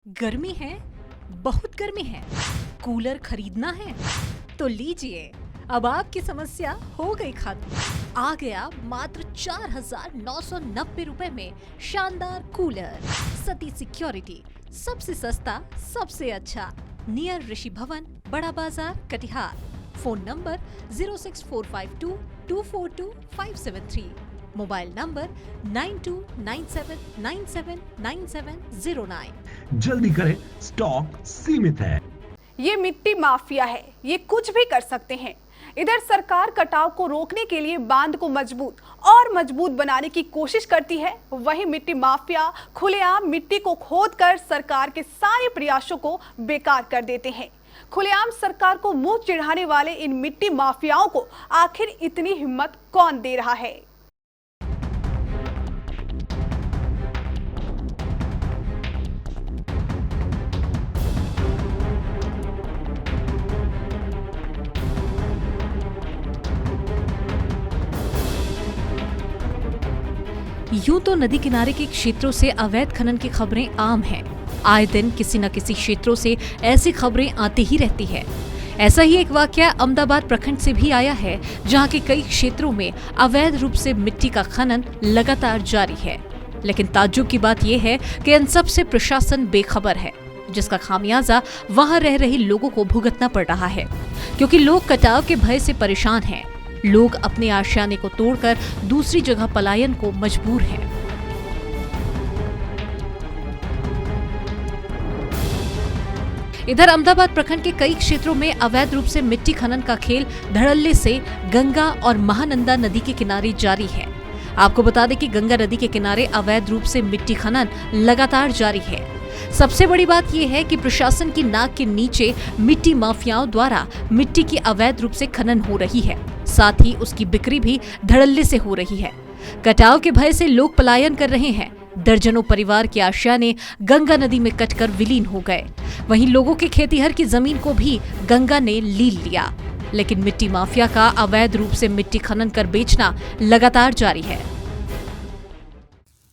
गर्मी है, बहुत गर्मी है, कूलर खरीदना है तो लीजिए, अब आपकी समस्या हो गई खत्म। आ गया मात्र 4,990 रुपए में शानदार कूलर। सती सिक्योरिटी, सबसे सस्ता, सबसे अच्छा। नियर ऋषि भवन, बड़ा बाजार, Katihar. Phone number 06452 242 573। Mobile number 9297979709। जल्दी करें, स्टॉक सीमित है। ये मिट्टी माफिया है, ये कुछ भी कर सकते हैं। इधर सरकार कटाव को रोकने के लिए बांध को मजबूत बनाने की कोशिश करती है, वहीं मिट्टी माफिया खुलेआम मिट्टी को खोदकर सरकार के सारे प्रयासों को बेकार कर देते हैं। खुलेआम सरकार को मुंह चिढ़ाने वाले इन मिट्टी माफियाओं को आखिर इतनी हिम्मत कौन दे रहा है? यूं तो नदी किनारे के क्षेत्रों से अवैध खनन की खबरें आम हैं। आए दिन किसी न किसी क्षेत्रों से ऐसी खबरें आती ही रहती है। ऐसा ही एक वाकया अहमदाबाद प्रखंड से भी आया है, जहां के कई क्षेत्रों में अवैध रूप से मिट्टी का खनन लगातार जारी है। लेकिन ताज्जुब की बात यह है कि इन सब से प्रशासन बेखबर है, जिसका खामियाजा वहां रह रहे लोगों को भुगतना पड़ रहा है, क्योंकि लोग कटाव के भय से परेशान हैं। लोग अपने आशियाने को तोड़कर दूसरी जगह पलायन को मजबूर हैं। इधर अहमदाबाद प्रखंड के कई क्षेत्रों में अवैध रूप से मिट्टी खनन का खेल धड़ल्ले से गंगा और महानंदा नदी के किनारे जारी है। आपको बता दें कि गंगा नदी के किनारे अवैध रूप से मिट्टी खनन लगातार जारी है। सबसे बड़ी बात यह है कि प्रशासन की नाक के नीचे मिट्टी माफियाओं द्वारा मिट्टी की अवैध रूप से खनन हो रही है, साथ ही उसकी बिक्री भी धड़ल्ले से हो रही है। कटाव के भय से लोग पलायन कर रहे हैं। दर्जनों परिवार के आशियाने गंगा नदी में कटकर विलीन हो गए। वहीं लोगों के खेतीहर की जमीन को भी गंगा ने लील लिया। लेकिन मिट्टी माफिया का अवैध रूप से मिट्टी खनन कर बेचना लगातार जारी है।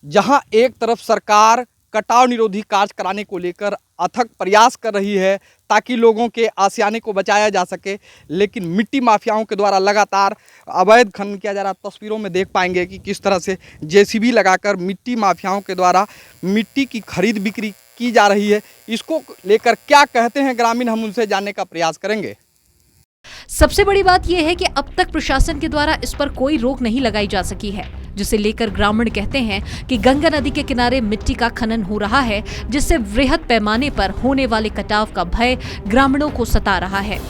जहां एक तरफ सरकार कटाव निरोधी कार्य कराने को लेकर अथक प्रयास कर रही है ताकि लोगों के आशियाने को बचाया जा सके, लेकिन मिट्टी माफियाओं के द्वारा लगातार अवैध खनन किया जा रहा। तस्वीरों में देख पाएंगे कि किस तरह से जेसीबी लगाकर मिट्टी माफियाओं के द्वारा मिट्टी की खरीद बिक्री की जा रही है। इसको लेकर क्या कहते हैं ग्रामीण, हम उनसे जानने का प्रयास करेंगे। सबसे बड़ी बात यह है कि अब तक प्रशासन के द्वारा इस पर कोई रोक नहीं लगाई जा सकी है, जिसे लेकर ग्रामीण कहते हैं कि गंगा नदी के किनारे मिट्टी का खनन हो रहा है, जिससे वृहद पैमाने पर होने वाले कटाव का भय ग्रामीणों को सता रहा है।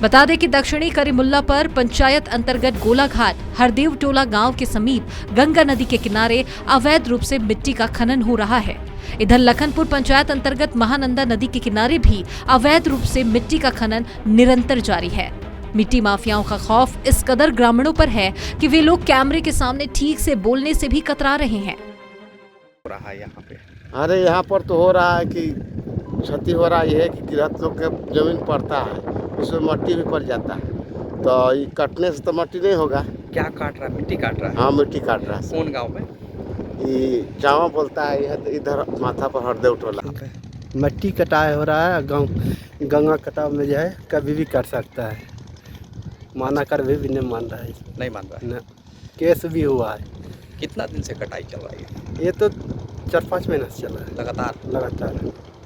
बता दें कि दक्षिणी करीमुल्ला पर पंचायत अंतर्गत गोलाघाट हरदेव टोला गांव के समीप गंगा नदी के किनारे अवैध रूप से मिट्टी का खनन हो रहा है। इधर लखनपुर पंचायत अंतर्गत महानंदा नदी के किनारे भी अवैध रूप से मिट्टी का खनन निरंतर जारी है। मिट्टी माफियाओं का खौफ इस कदर ग्रामीणों पर है कि वे लोग कैमरे के सामने ठीक से बोलने से भी कतरा रहे हैं। हो रहा है यहाँ पे? अरे यहाँ पर तो हो रहा है कि क्षति हो रहा है कि गृहस्थ लोग के जमीन पड़ता है, उसमें मट्टी भी पड़ जाता है, तो ये कटने से तो मट्टी नहीं होगा। क्या काट रहा है? मिट्टी काट रहा है? हाँ, मिट्टी काट रहा है। कौन गाँव में? ये जावा बोलता है, यह इधर माथा पर हरदेव टोला। मिट्टी कटाई हो रहा है। गंगा कटाव में जो है कभी भी कर सकता है, माना कर भी नहीं मान रहा है। नहीं मान रहा है? केस भी हुआ है। कितना दिन से कटाई चल रही है? ये तो 4-5 महीने से चला है लगातार।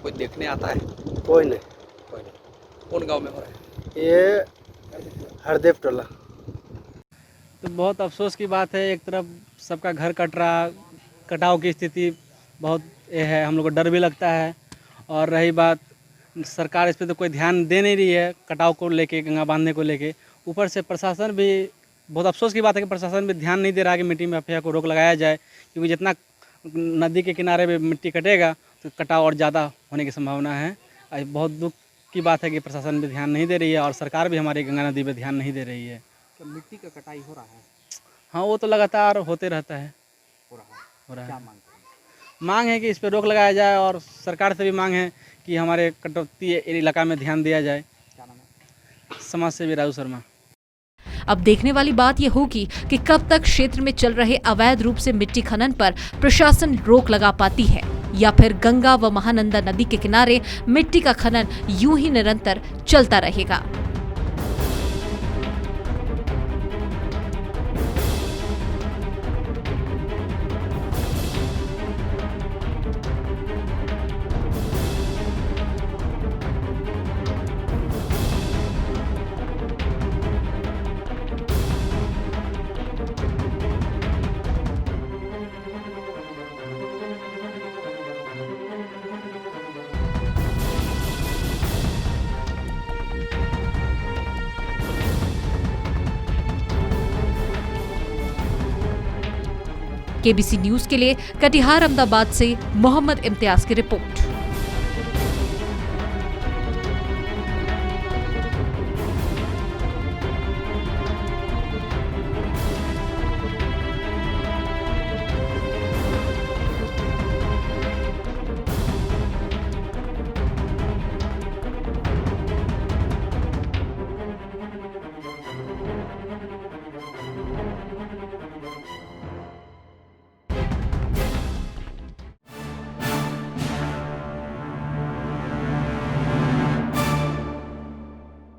कोई देखने आता है? कोई नहीं। कौन गांव में हो रहा है? ये हरदेव टोला। तो बहुत अफसोस की बात है, एक तरफ सबका घर कट रहा, कटाव की स्थिति बहुत ये है, हम लोग को डर भी लगता है। और रही बात, सरकार इस पर तो कोई ध्यान दे नहीं रही है कटाव को लेके, गंगा बांधने को लेके। ऊपर से प्रशासन भी, बहुत अफसोस की बात है कि प्रशासन भी ध्यान नहीं दे रहा है कि मिट्टी माफिया को रोक लगाया जाए, क्योंकि जितना नदी के किनारे में मिट्टी कटेगा तो कटाव और ज़्यादा होने की संभावना है। बहुत दुख की बात है कि प्रशासन भी ध्यान नहीं दे रही है और सरकार भी हमारी गंगा नदी पर ध्यान नहीं दे रही है। तो मिट्टी का कटाई हो रहा है? हाँ, वो तो लगातार होते रहता है। हो रहा है। क्या मांग है कि इस पर रोक लगाया जाए, और सरकार से भी मांग है कि हमारे कटौती इलाका में ध्यान दिया जाए। क्या नाम है? समाज सेवी राजू शर्मा। अब देखने वाली बात यह होगी कि कब तक क्षेत्र में चल रहे अवैध रूप से मिट्टी खनन पर प्रशासन रोक लगा पाती है। या फिर गंगा व महानंदा नदी के किनारे मिट्टी का खनन यूं ही निरंतर चलता रहेगा। केबीसी न्यूज के लिए कटिहार अहमदाबाद से मोहम्मद इम्तियाज की रिपोर्ट।